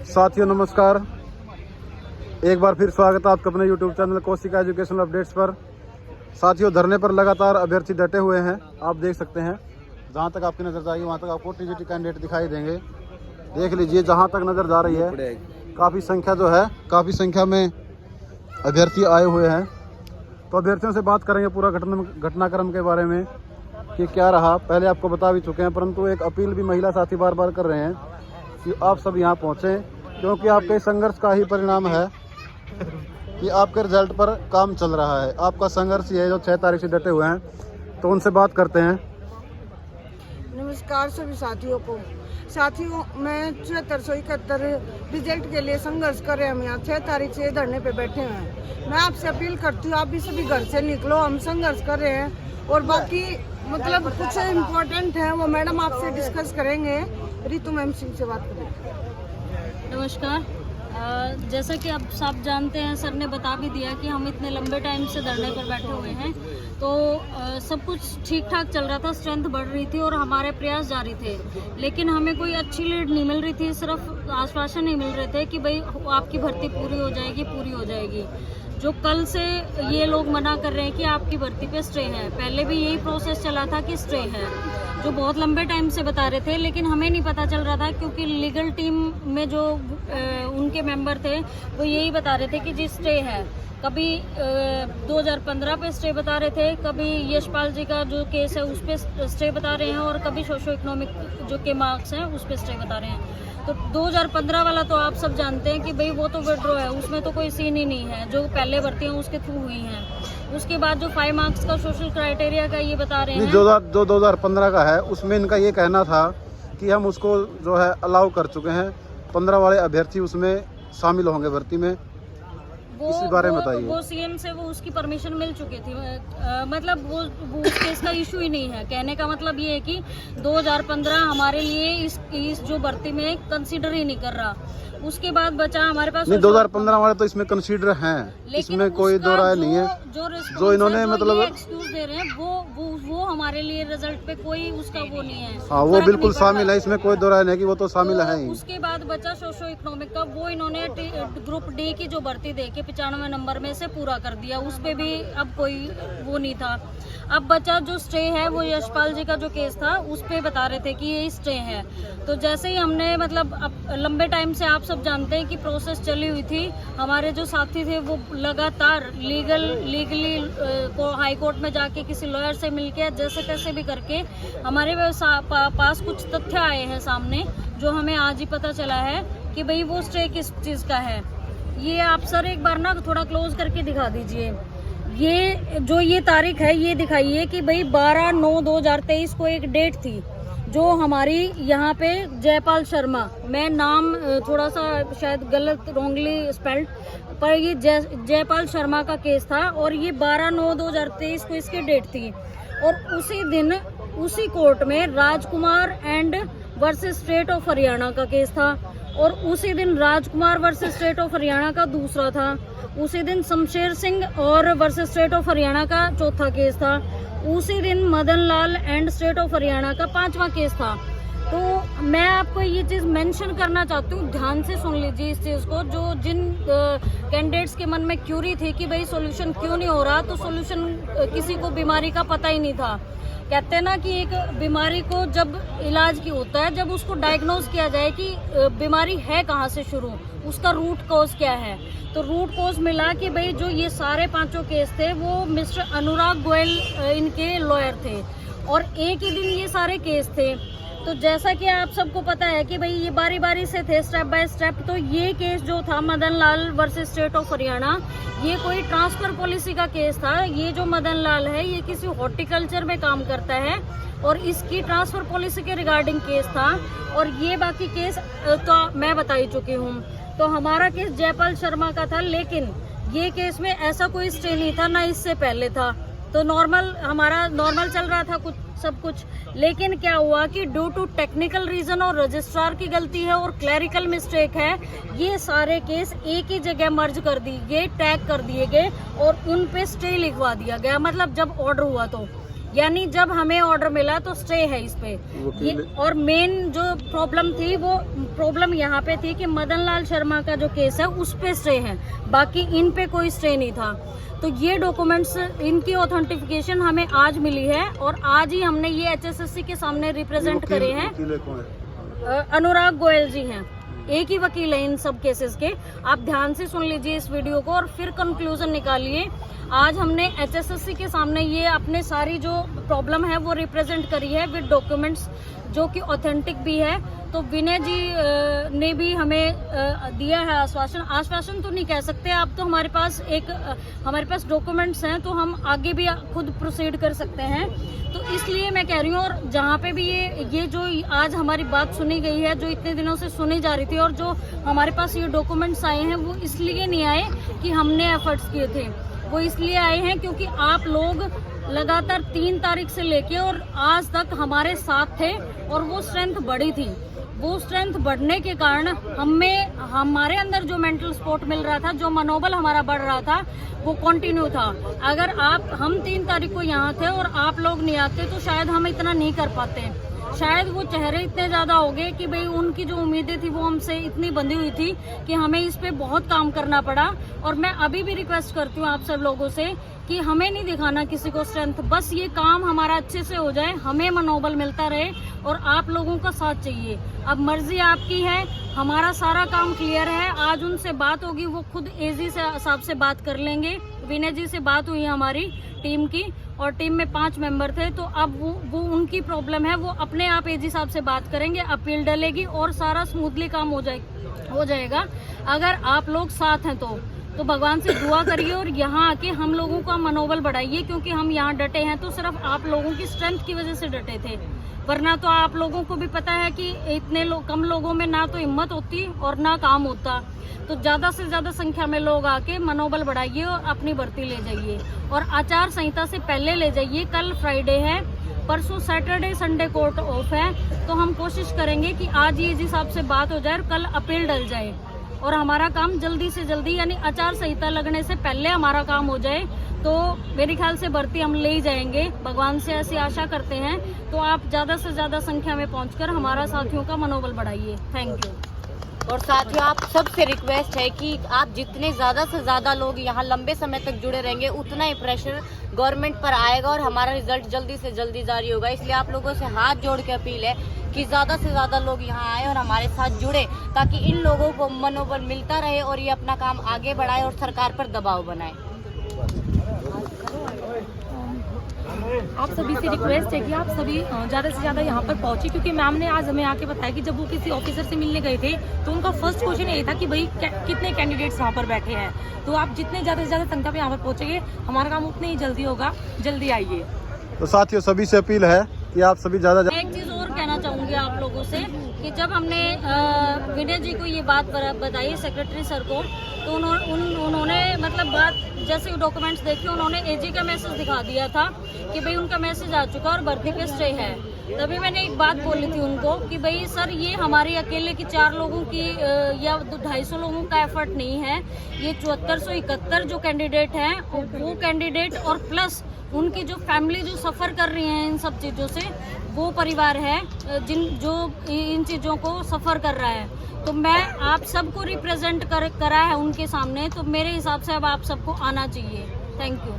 साथियों नमस्कार, एक बार फिर स्वागत है आपका अपने YouTube चैनल कोशिका एजुकेशनल अपडेट्स पर। साथियों, धरने पर लगातार अभ्यर्थी डटे हुए हैं। आप देख सकते हैं, जहां तक आपकी नज़र जाएगी वहां तक आपको टीजीटी कैंडिडेट दिखाई देंगे। देख लीजिए, जहां तक नज़र जा रही है काफ़ी संख्या में अभ्यर्थी आए हुए हैं। तो अभ्यर्थियों से बात करेंगे पूरा घटनाक्रम के बारे में कि क्या रहा। पहले आपको बता भी चुके हैं, परंतु एक अपील भी महिला साथी बार बार कर रहे हैं कि आप सब यहाँ पहुँचें, क्योंकि आपके संघर्ष का ही परिणाम है कि आपके रिजल्ट पर काम चल रहा है। आपका संघर्ष ये है जो 6 तारीख से डटे हुए हैं। तो उनसे बात करते हैं। नमस्कार सभी साथियों को। साथियों, मैं 7471 रिजल्ट के लिए संघर्ष कर रहे हैं। हम यहाँ 6 तारीख से धरने पे बैठे हुए हैं। मैं आपसे अपील करती हूँ, आप भी सभी घर से निकलो, हम संघर्ष कर रहे हैं। और बाकी मतलब कुछ इम्पोर्टेंट है वो मैडम आपसे डिस्कस करेंगे। रितु मैम सिंह से बात करें। नमस्कार। जैसा कि आप सब जानते हैं, सर ने बता भी दिया कि हम इतने लंबे टाइम से धरने पर बैठे हुए हैं। तो सब कुछ ठीक ठाक चल रहा था, स्ट्रेंथ बढ़ रही थी और हमारे प्रयास जारी थे, लेकिन हमें कोई अच्छी लीड नहीं मिल रही थी। सिर्फ आश्वासन नहीं मिल रहे थे कि भाई आपकी भर्ती पूरी हो जाएगी। जो कल से ये लोग मना कर रहे हैं कि आपकी भर्ती पे स्टे है। पहले भी यही प्रोसेस चला था कि स्टे है, जो बहुत लंबे टाइम से बता रहे थे, लेकिन हमें नहीं पता चल रहा था, क्योंकि लीगल टीम में जो उनके मेंबर थे वो यही बता रहे थे कि जी स्टे है। कभी 2015 पे स्टे बता रहे थे, कभी यशपाल जी का जो केस है उस पर स्टे बता रहे हैं, और कभी सोशो इकोनॉमिक जो के मार्क्स हैं उस पर स्टे बता रहे हैं। तो 2015 वाला तो आप सब जानते हैं कि भाई वो तो विड्रॉ है, उसमें तो कोई सीन ही नहीं है। जो पहले भर्ती हैं उसके थ्रू हुई हैं। उसके बाद जो 5 मार्क्स का सोशल क्राइटेरिया का ये बता रहे हैं, जो 2015 का है उसमें इनका ये कहना था कि हम उसको जो है अलाउ कर चुके हैं, 15 वाले अभ्यर्थी उसमें शामिल होंगे भर्ती में। इसी बारे में बताइए। वो सीएम से वो उसकी परमिशन मिल चुकी थी। मतलब वो उस केस का इशू ही नहीं है। कहने का मतलब ये है कि 2015 हमारे लिए इस जो भर्ती में कंसीडर ही नहीं कर रहा। उसके बाद बचा हमारे पास 2015 वाले तो इसमें कंसीडर हैं, इसमें कोई दो राय नहीं है। जो इन्होंने मतलब एक्सक्यूज दे रहे हैं वो हमारे लिए रिजल्ट पे कोई उसका वो नहीं है। हाँ, वो बिल्कुल शामिल है, इसमें कोई दो राय नहीं कि वो तो शामिल है ही। उसके बाद बचा सोशो इकोनॉमिक का, वो इन्होंने ग्रुप डी की जो भर्ती दे के 95 नंबर में से पूरा कर दिया। उस पे भी अब कोई वो नहीं था। अब बचा जो स्टे है, वो यशपाल जी का जो केस था उस पे बता रहे थे कि ये स्टे है। तो जैसे ही हमने मतलब लंबे टाइम से आप सब जानते हैं कि प्रोसेस चली हुई थी। हमारे जो साथी थे वो लगातार लीगली को हाई कोर्ट में जाके किसी लॉयर से मिलके जैसे तैसे भी करके हमारे पास कुछ तथ्य आए हैं सामने, जो हमें आज ही पता चला है कि भाई वो स्टे किस चीज का है। ये आप सर एक बार ना थोड़ा क्लोज करके दिखा दीजिए। ये तारीख है, ये दिखाइए कि भाई 12/9/2023 को एक डेट थी जो हमारी यहाँ पे जयपाल शर्मा, मैं नाम थोड़ा सा शायद गलत रॉन्गली स्पेल्ड, पर ये जयपाल शर्मा का केस था, और ये 12/9/2023 को इसकी डेट थी। और उसी दिन उसी कोर्ट में Rajkumar and versus state of Haryana का केस था, और उसी दिन Rajkumar versus state of Haryana का दूसरा था। उसी दिन शमशेर सिंह और वर्सेस स्टेट ऑफ हरियाणा का चौथा केस था। उसी दिन Madan Lal and state of Haryana का 5वां केस था। तो मैं आपको ये चीज मेंशन करना चाहती हूँ, ध्यान से सुन लीजिए इस चीज को। जो जिन कैंडिडेट्स के मन में क्यूरी थी कि भाई सॉल्यूशन क्यों नहीं हो रहा, तो सॉल्यूशन किसी को बीमारी का पता ही नहीं था। कहते हैं ना कि एक बीमारी को जब इलाज की होता है, जब उसको डायग्नोज किया जाए कि बीमारी है कहाँ से शुरू, उसका रूट कॉज क्या है। तो रूट कॉज मिला कि भाई जो ये सारे 5 केस थे वो मिस्टर अनुराग गोयल इनके लॉयर थे, और एक ही दिन ये सारे केस थे। तो जैसा कि आप सबको पता है कि भाई ये बारी बारी से थे, स्टेप बाय स्टेप। तो ये केस जो था Madan Lal versus state of Haryana, ये कोई ट्रांसफर पॉलिसी का केस था। ये जो मदन लाल है ये किसी हॉर्टिकल्चर में काम करता है, और इसकी ट्रांसफर पॉलिसी के रिगार्डिंग केस था। और ये बाकी केस तो मैं बता ही चुकी हूँ। तो हमारा केस जयपाल शर्मा का था, लेकिन ये केस में ऐसा कोई स्टे नहीं था, ना इससे पहले था। तो हमारा नॉर्मल चल रहा था सब कुछ। लेकिन क्या हुआ कि ड्यू टू टेक्निकल रीजन और रजिस्ट्रार की गलती है और क्लैरिकल मिस्टेक है, ये सारे केस एक ही जगह मर्ज कर दिए गए, टैग कर दिए गए, और उन पे स्टे लिखवा दिया गया। मतलब जब ऑर्डर हुआ तो यानी जब हमें ऑर्डर मिला तो स्टे है इस पे ये। और मेन जो प्रॉब्लम थी वो प्रॉब्लम यहाँ पे थी कि मदन लाल शर्मा का जो केस है उस पे स्टे है, बाकी इन पे कोई स्टे नहीं था। तो ये डॉक्यूमेंट्स इनकी ऑथेंटिफिकेशन हमें आज मिली है और आज ही हमने ये HSSC के सामने रिप्रेजेंट करे हैं। अनुराग गोयल जी हैं, एक ही वकील है इन सब केसेस के। आप ध्यान से सुन लीजिए इस वीडियो को और फिर कंक्लूजन निकालिए। आज हमने HSSC के सामने ये अपने सारी जो प्रॉब्लम है वो रिप्रेजेंट करी है विद डॉक्यूमेंट्स जो कि ऑथेंटिक भी है। तो विनय जी ने भी हमें दिया है आश्वासन तो नहीं कह सकते आप, तो हमारे पास डॉक्यूमेंट्स हैं तो हम आगे भी खुद प्रोसीड कर सकते हैं। तो इसलिए मैं कह रही हूँ, और जहाँ पे भी ये जो आज हमारी बात सुनी गई है, जो इतने दिनों से सुनी जा रही थी, और जो हमारे पास ये डॉक्यूमेंट्स आए हैं वो इसलिए नहीं आए कि हमने एफर्ट्स किए थे, वो इसलिए आए हैं क्योंकि आप लोग लगातार 3 तारीख से लेके और आज तक हमारे साथ थे और वो स्ट्रेंथ बढ़ी थी। वो स्ट्रेंथ बढ़ने के कारण हमारे अंदर जो मेंटल सपोर्ट मिल रहा था, जो मनोबल हमारा बढ़ रहा था, वो कंटिन्यू था। अगर हम 3 तारीख को यहाँ थे और आप लोग नहीं आते तो शायद हम इतना नहीं कर पाते। शायद वो चेहरे इतने ज्यादा हो गए कि भाई उनकी जो उम्मीदें थी वो हमसे इतनी बंधी हुई थी कि हमें इस पे बहुत काम करना पड़ा। और मैं अभी भी रिक्वेस्ट करती हूँ आप सब लोगों से कि हमें नहीं दिखाना किसी को स्ट्रेंथ, बस ये काम हमारा अच्छे से हो जाए, हमें मनोबल मिलता रहे और आप लोगों का साथ चाहिए। अब मर्जी आपकी है, हमारा सारा काम क्लियर है। आज उनसे बात होगी, वो खुद एजी साहब से बात कर लेंगे। विनय जी से बात हुई है हमारी टीम की, और टीम में 5 मेंबर थे, तो अब वो उनकी प्रॉब्लम है, वो अपने आप एजी साहब से बात करेंगे, अपील डलेगी और सारा स्मूथली काम हो जाएगा। अगर आप लोग साथ हैं तो भगवान से दुआ करिए और यहाँ आके हम लोगों का मनोबल बढ़ाइए, क्योंकि हम यहाँ डटे हैं तो सिर्फ आप लोगों की स्ट्रेंथ की वजह से डटे थे, वरना तो आप लोगों को भी पता है कि इतने कम लोगों में ना तो हिम्मत होती और ना काम होता। तो ज्यादा से ज्यादा संख्या में लोग आके मनोबल बढ़ाइए और अपनी भर्ती ले जाइए, और आचार संहिता से पहले ले जाइए। कल फ्राइडे है, परसों सैटरडे संडे कोर्ट ऑफ है, तो हम कोशिश करेंगे कि आज ये जी साहब से बात हो जाए और कल अपील डल जाए और हमारा काम जल्दी से जल्दी, यानी आचार संहिता लगने से पहले हमारा काम हो जाए। तो मेरे ख्याल से भर्ती हम ले ही जाएंगे, भगवान से ऐसी आशा करते हैं। तो आप ज्यादा से ज्यादा संख्या में पहुंचकर हमारा साथियों का मनोबल बढ़ाइए। Thank you. और साथियों, आप सबसे रिक्वेस्ट है कि आप जितने ज़्यादा से ज़्यादा लोग यहाँ लंबे समय तक जुड़े रहेंगे, उतना ही प्रेशर गवर्नमेंट पर आएगा और हमारा रिजल्ट जल्दी से जल्दी जारी होगा। इसलिए आप लोगों से हाथ जोड़ के अपील है कि ज़्यादा से ज़्यादा लोग यहाँ आए और हमारे साथ जुड़े, ताकि इन लोगों को मनोबल मिलता रहे और ये अपना काम आगे बढ़ाए और सरकार पर दबाव बनाए। आप सभी से रिक्वेस्ट है कि आप सभी ज़्यादा से ज़्यादा यहाँ पर पहुँचे, क्योंकि मैम ने आज हमें आके बताया कि जब वो किसी ऑफिसर से मिलने गए थे तो उनका फर्स्ट क्वेश्चन यही था कि भाई कितने कैंडिडेट्स वहाँ पर बैठे हैं। तो आप जितने ज़्यादा से ज़्यादा संख्या में यहाँ पर पहुँचेंगे, हमारा काम उतने ही जल्दी होगा। जल्दी आइए। तो साथियों, सभी से अपील है कि आप सभी ज़्यादा एक चीज़ और कहना चाहूँगी आप लोगों से कि जब हमने विनय जी को ये बात बताई सेक्रेटरी सर को, तो उन्होंने मतलब बात जैसे डॉक्यूमेंट्स देखे, उन्होंने एजी का मैसेज दिखा दिया था कि भाई उनका मैसेज आ चुका और भर्ती पे स्टे है। तभी मैंने एक बात बोली थी उनको कि भाई सर, ये हमारे अकेले की 4 लोगों की या 250 लोगों का एफर्ट नहीं है, ये 7471 जो कैंडिडेट हैं वो कैंडिडेट और प्लस उनकी जो फैमिली जो सफ़र कर रही हैं इन सब चीज़ों से, वो परिवार है जो इन चीज़ों को सफ़र कर रहा है। तो मैं आप सबको रिप्रेजेंट करा है उनके सामने, तो मेरे हिसाब से अब आप सबको आना चाहिए। Thank you.